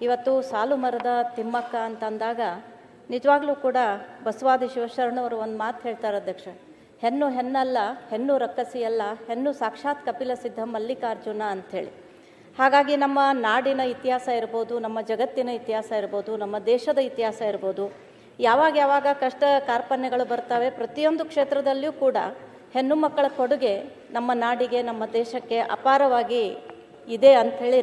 ಇವತ್ತು ಸಾಲು ಮರದ ತಿಮ್ಮಕ್ಕ ಅಂತಂದಾಗ ನಿಜವಾಗ್ಲೂ ಕೂಡ ಬಸವಾದಿ ಶಿವಶರಣವರು ಒಂದು ಮಾತು ಹೇಳ್ತಾರೆ ಅಧ್ಯಕ್ಷ. ಹೆಣ್ಣು ಹೆಣ್ಣಲ್ಲ, ಹೆಣ್ಣು ರಕ್ಕಸಿಯಲ್ಲ, ಹೆಣ್ಣು ಸಾಕ್ಷಾತ್ ಕಪಿಲ ಸಿದ್ಧ ಮಲ್ಲಿಕಾರ್ಜುನ ಅಂಥೇಳಿ. ಹಾಗಾಗಿ ನಮ್ಮ ನಾಡಿನ ಇತಿಹಾಸ ಇರ್ಬೋದು, ನಮ್ಮ ಜಗತ್ತಿನ ಇತಿಹಾಸ ಇರ್ಬೋದು, ನಮ್ಮ ದೇಶದ ಇತಿಹಾಸ ಇರ್ಬೋದು, ಯಾವಾಗ ಕಷ್ಟ ಕಾರ್ಪಣ್ಯಗಳು ಬರ್ತವೆ, ಪ್ರತಿಯೊಂದು ಕ್ಷೇತ್ರದಲ್ಲಿಯೂ ಕೂಡ ಹೆಣ್ಣು ಮಕ್ಕಳ ಕೊಡುಗೆ ನಮ್ಮ ನಾಡಿಗೆ, ನಮ್ಮ ದೇಶಕ್ಕೆ ಅಪಾರವಾಗಿ ಇದೆ ಅಂಥೇಳಿ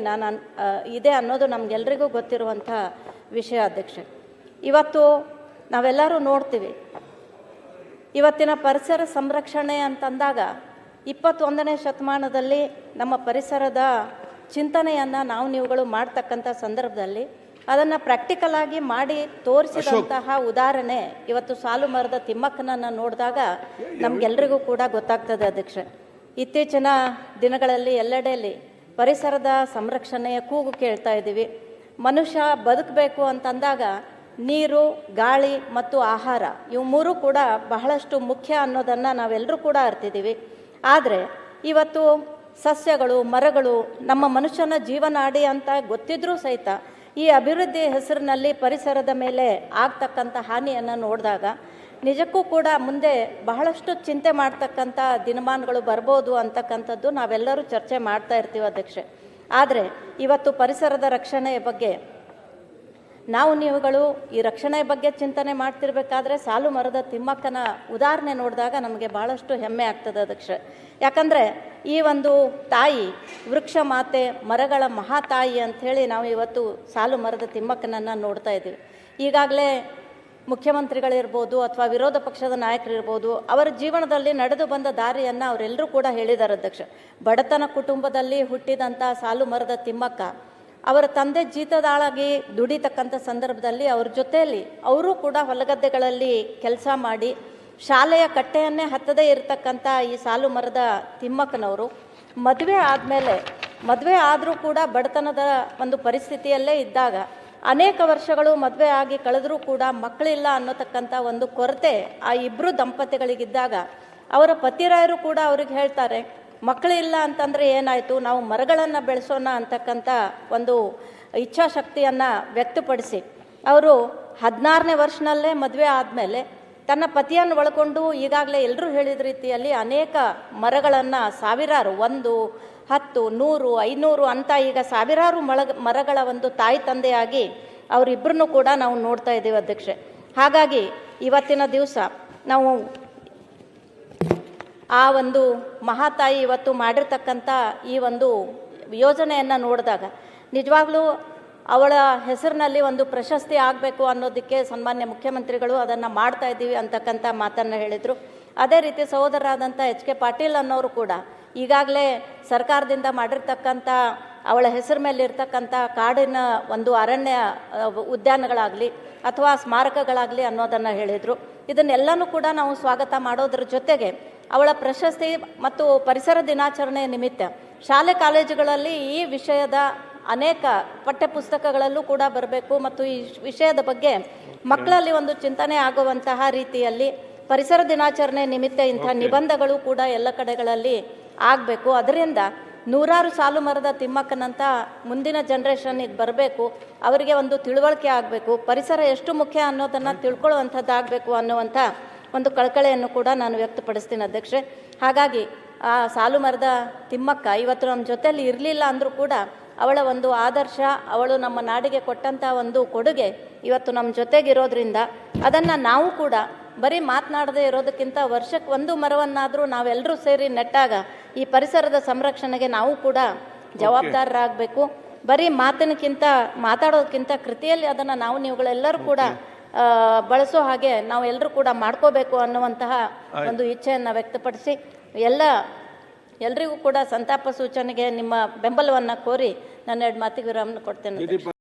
ಇದೆ ಅನ್ನೋದು ನಮಗೆಲ್ರಿಗೂ ಗೊತ್ತಿರುವಂಥ ವಿಷಯ ಅಧ್ಯಕ್ಷ. ಇವತ್ತು ನಾವೆಲ್ಲರೂ ನೋಡ್ತೀವಿ, ಇವತ್ತಿನ ಪರಿಸರ ಸಂರಕ್ಷಣೆ ಅಂತಂದಾಗ 21ನೇ ಶತಮಾನದಲ್ಲಿ ನಮ್ಮ ಪರಿಸರದ ಚಿಂತನೆಯನ್ನು ನೀವುಗಳು ಮಾಡ್ತಕ್ಕಂಥ ಸಂದರ್ಭದಲ್ಲಿ ಅದನ್ನು ಪ್ರಾಕ್ಟಿಕಲ್ ಆಗಿ ಮಾಡಿ ತೋರಿಸಿದಂತಹ ಉದಾಹರಣೆ ಇವತ್ತು ಸಾಲು ಮರದ ತಿಮ್ಮಕ್ಕನನ್ನು ನೋಡಿದಾಗ ನಮಗೆಲ್ರಿಗೂ ಕೂಡ ಗೊತ್ತಾಗ್ತದೆ ಅಧ್ಯಕ್ಷ. ಇತ್ತೀಚಿನ ದಿನಗಳಲ್ಲಿ ಎಲ್ಲೆಡೆಯಲ್ಲಿ ಪರಿಸರದ ಸಂರಕ್ಷಣೆಯ ಕೂಗು ಕೇಳ್ತಾ ಇದ್ದೀವಿ. ಮನುಷ್ಯ ಬದುಕಬೇಕು ಅಂತಂದಾಗ ನೀರು, ಗಾಳಿ ಮತ್ತು ಆಹಾರ ಇವು ಮೂರು ಕೂಡ ಬಹಳಷ್ಟು ಮುಖ್ಯ ಅನ್ನೋದನ್ನು ನಾವೆಲ್ಲರೂ ಕೂಡ ಅರ್ತಿದ್ದೀವಿ. ಆದರೆ ಇವತ್ತು ಸಸ್ಯಗಳು, ಮರಗಳು ನಮ್ಮ ಮನುಷ್ಯನ ಜೀವನಾಡಿ ಅಂತ ಗೊತ್ತಿದ್ರೂ ಸಹಿತ ಈ ಅಭಿವೃದ್ಧಿ ಹೆಸರಿನಲ್ಲಿ ಪರಿಸರದ ಮೇಲೆ ಆಗ್ತಕ್ಕಂಥ ಹಾನಿಯನ್ನು ನೋಡಿದಾಗ ನಿಜಕ್ಕೂ ಕೂಡ ಮುಂದೆ ಬಹಳಷ್ಟು ಚಿಂತೆ ಮಾಡ್ತಕ್ಕಂಥ ದಿನಮಾನಗಳು ಬರ್ಬೋದು ಅಂತಕ್ಕಂಥದ್ದು ನಾವೆಲ್ಲರೂ ಚರ್ಚೆ ಮಾಡ್ತಾ ಇರ್ತೀವಿ ಅಧ್ಯಕ್ಷೆ. ಆದರೆ ಇವತ್ತು ಪರಿಸರದ ರಕ್ಷಣೆಯ ಬಗ್ಗೆ ನೀವುಗಳು ಈ ರಕ್ಷಣೆಯ ಬಗ್ಗೆ ಚಿಂತನೆ ಮಾಡ್ತಿರ್ಬೇಕಾದ್ರೆ ಸಾಲು ಮರದ ತಿಮ್ಮಕ್ಕನ ಉದಾಹರಣೆ ನೋಡಿದಾಗ ನಮಗೆ ಭಾಳಷ್ಟು ಹೆಮ್ಮೆ ಆಗ್ತದೆ ಅಧ್ಯಕ್ಷ. ಯಾಕಂದರೆ ಈ ಒಂದು ತಾಯಿ ವೃಕ್ಷ ಮಾತೆ, ಮರಗಳ ಮಹಾತಾಯಿ ಅಂಥೇಳಿ ನಾವು ಇವತ್ತು ಸಾಲು ಮರದ ತಿಮ್ಮಕ್ಕನನ್ನು ನೋಡ್ತಾ ಇದ್ದೀವಿ. ಈಗಾಗಲೇ ಮುಖ್ಯಮಂತ್ರಿಗಳಿರ್ಬೋದು ಅಥವಾ ವಿರೋಧ ಪಕ್ಷದ ನಾಯಕರಿರ್ಬೋದು, ಅವರ ಜೀವನದಲ್ಲಿ ನಡೆದು ಬಂದ ದಾರಿಯನ್ನು ಅವರೆಲ್ಲರೂ ಕೂಡ ಹೇಳಿದ್ದಾರೆ ಅಧ್ಯಕ್ಷ. ಬಡತನ ಕುಟುಂಬದಲ್ಲಿ ಹುಟ್ಟಿದಂಥ ಸಾಲು ಮರದ ತಿಮ್ಮಕ್ಕ ಅವರ ತಂದೆ ಜೀತದಾಳಾಗಿ ದುಡಿತಕ್ಕಂಥ ಸಂದರ್ಭದಲ್ಲಿ ಅವ್ರ ಜೊತೆಯಲ್ಲಿ ಅವರು ಕೂಡ ಹೊಲಗದ್ದೆಗಳಲ್ಲಿ ಕೆಲಸ ಮಾಡಿ ಶಾಲೆಯ ಕಟ್ಟೆಯನ್ನೇ ಹತ್ತದೇ ಇರತಕ್ಕಂಥ ಈ ಸಾಲು ಮರದ ತಿಮ್ಮಕ್ಕನವರು ಮದುವೆ ಆದರೂ ಕೂಡ ಬಡತನದ ಒಂದು ಪರಿಸ್ಥಿತಿಯಲ್ಲೇ ಇದ್ದಾಗ ಅನೇಕ ವರ್ಷಗಳು ಮದುವೆ ಆಗಿ ಕಳೆದರೂ ಕೂಡ ಮಕ್ಕಳಿಲ್ಲ ಅನ್ನೋತಕ್ಕಂಥ ಒಂದು ಕೊರತೆ ಆ ಇಬ್ಬರು ದಂಪತಿಗಳಿಗಿದ್ದಾಗ ಅವರ ಪತಿರಾಯರು ಕೂಡ ಅವ್ರಿಗೆ ಹೇಳ್ತಾರೆ, ಮಕ್ಕಳಿಲ್ಲ ಅಂತಂದರೆ ಏನಾಯಿತು, ನಾವು ಮರಗಳನ್ನು ಬೆಳೆಸೋಣ ಅಂತಕ್ಕಂಥ ಒಂದು ಇಚ್ಛಾಶಕ್ತಿಯನ್ನು ವ್ಯಕ್ತಪಡಿಸಿ ಅವರು 16ನೇ ವರ್ಷನಲ್ಲೇ ಮದುವೆ ಆದಮೇಲೆ ತನ್ನ ಪತಿಯನ್ನು ಒಳಗೊಂಡು ಈಗಾಗಲೇ ಎಲ್ಲರೂ ಹೇಳಿದ ರೀತಿಯಲ್ಲಿ ಅನೇಕ ಮರಗಳನ್ನು ಸಾವಿರಾರು, 1, 10, 100, 500 ಅಂತ ಈಗ ಸಾವಿರಾರು ಮರಗಳ ಒಂದು ತಾಯಿ ತಂದೆಯಾಗಿ ಅವರಿಬ್ಬರನ್ನು ಕೂಡ ನಾವು ನೋಡ್ತಾ ಇದ್ದೀವಿ ಅಧ್ಯಕ್ಷೆ. ಹಾಗಾಗಿ ಇವತ್ತಿನ ದಿವಸ ನಾವು ಆ ಒಂದು ಮಹಾತಾಯಿ ಇವತ್ತು ಮಾಡಿರ್ತಕ್ಕಂಥ ಈ ಒಂದು ಯೋಜನೆಯನ್ನು ನೋಡಿದಾಗ ನಿಜವಾಗ್ಲೂ ಅವಳ ಹೆಸರಿನಲ್ಲಿ ಒಂದು ಪ್ರಶಸ್ತಿ ಆಗಬೇಕು ಅನ್ನೋದಕ್ಕೆ ಸನ್ಮಾನ್ಯ ಮುಖ್ಯಮಂತ್ರಿಗಳು ಅದನ್ನು ಮಾಡ್ತಾ ಇದ್ದೀವಿ ಅಂತಕ್ಕಂಥ ಮಾತನ್ನು ಹೇಳಿದರು. ಅದೇ ರೀತಿ ಸಹೋದರರಾದಂಥ ಎಚ್ ಕೆ ಪಾಟೀಲ್ ಅನ್ನೋರು ಕೂಡ ಈಗಾಗಲೇ ಸರ್ಕಾರದಿಂದ ಮಾಡಿರ್ತಕ್ಕಂಥ ಅವಳ ಹೆಸರು ಮೇಲೆ ಇರ್ತಕ್ಕಂಥ ಕಾಡಿನ ಒಂದು ಅರಣ್ಯ ಉದ್ಯಾನಗಳಾಗಲಿ ಅಥವಾ ಸ್ಮಾರಕಗಳಾಗಲಿ ಅನ್ನೋದನ್ನು ಹೇಳಿದರು. ಇದನ್ನೆಲ್ಲನೂ ಕೂಡ ನಾವು ಸ್ವಾಗತ ಮಾಡೋದ್ರ ಜೊತೆಗೆ ಅವಳ ಪ್ರಶಸ್ತಿ ಮತ್ತು ಪರಿಸರ ದಿನಾಚರಣೆಯ ನಿಮಿತ್ತ ಶಾಲೆ ಕಾಲೇಜುಗಳಲ್ಲಿ ಈ ವಿಷಯದ ಅನೇಕ ಪಠ್ಯಪುಸ್ತಕಗಳಲ್ಲೂ ಕೂಡ ಬರಬೇಕು ಮತ್ತು ಈ ವಿಷಯದ ಬಗ್ಗೆ ಮಕ್ಕಳಲ್ಲಿ ಒಂದು ಚಿಂತನೆ ಆಗುವಂತಹ ರೀತಿಯಲ್ಲಿ ಪರಿಸರ ದಿನಾಚರಣೆ ನಿಮಿತ್ತ ಇಂಥ ನಿಬಂಧಗಳು ಕೂಡ ಎಲ್ಲ ಕಡೆಗಳಲ್ಲಿ ಆಗಬೇಕು. ಅದರಿಂದ ನೂರಾರು ಸಾಲು ಮರದ ತಿಮ್ಮಕ್ಕನಂತ ಮುಂದಿನ ಜನ್ರೇಷನ್ನಿಗೆ ಬರಬೇಕು, ಅವರಿಗೆ ಒಂದು ತಿಳುವಳಿಕೆ ಆಗಬೇಕು, ಪರಿಸರ ಎಷ್ಟು ಮುಖ್ಯ ಅನ್ನೋದನ್ನು ತಿಳ್ಕೊಳ್ಳುವಂಥದ್ದಾಗಬೇಕು ಅನ್ನುವಂಥ ಒಂದು ಕಳಕಳೆಯನ್ನು ಕೂಡ ನಾನು ವ್ಯಕ್ತಪಡಿಸ್ತೀನಿ ಅಧ್ಯಕ್ಷೆ. ಹಾಗಾಗಿ ಆ ಸಾಲು ಮರದ ತಿಮ್ಮಕ್ಕ ಇವತ್ತು ನಮ್ಮ ಜೊತೆಯಲ್ಲಿ ಇರಲಿಲ್ಲ ಅಂದರೂ ಕೂಡ ಅವಳ ಒಂದು ಆದರ್ಶ, ಅವಳು ನಮ್ಮ ನಾಡಿಗೆ ಕೊಟ್ಟಂಥ ಒಂದು ಕೊಡುಗೆ ಇವತ್ತು ನಮ್ಮ ಜೊತೆಗಿರೋದ್ರಿಂದ ಅದನ್ನು ನಾವು ಕೂಡ ಬರೀ ಮಾತನಾಡದೇ ಇರೋದಕ್ಕಿಂತ ವರ್ಷಕ್ಕೆ ಒಂದು ಮರವನ್ನಾದರೂ ನಾವೆಲ್ಲರೂ ಸೇರಿ ನೆಟ್ಟಾಗ ಈ ಪರಿಸರದ ಸಂರಕ್ಷಣೆಗೆ ನಾವು ಕೂಡ ಜವಾಬ್ದಾರರಾಗಬೇಕು. ಬರೀ ಮಾತಾಡೋದಕ್ಕಿಂತ ಕೃತಿಯಲ್ಲಿ ಅದನ್ನು ನೀವುಗಳೆಲ್ಲರೂ ಕೂಡ ಬಳಸೋ ಹಾಗೆ ನಾವೆಲ್ಲರೂ ಕೂಡ ಮಾಡ್ಕೋಬೇಕು ಅನ್ನುವಂತಹ ಒಂದು ಇಚ್ಛೆಯನ್ನು ವ್ಯಕ್ತಪಡಿಸಿ ಎಲ್ರಿಗೂ ಕೂಡ ಸಂತಾಪ ಸೂಚನೆಗೆ ನಿಮ್ಮ ಬೆಂಬಲವನ್ನು ಕೋರಿ ನಾನು 2 ಮಾತಿಗೆ ವಿರಾಮ ಕೊಡ್ತೇನೆ.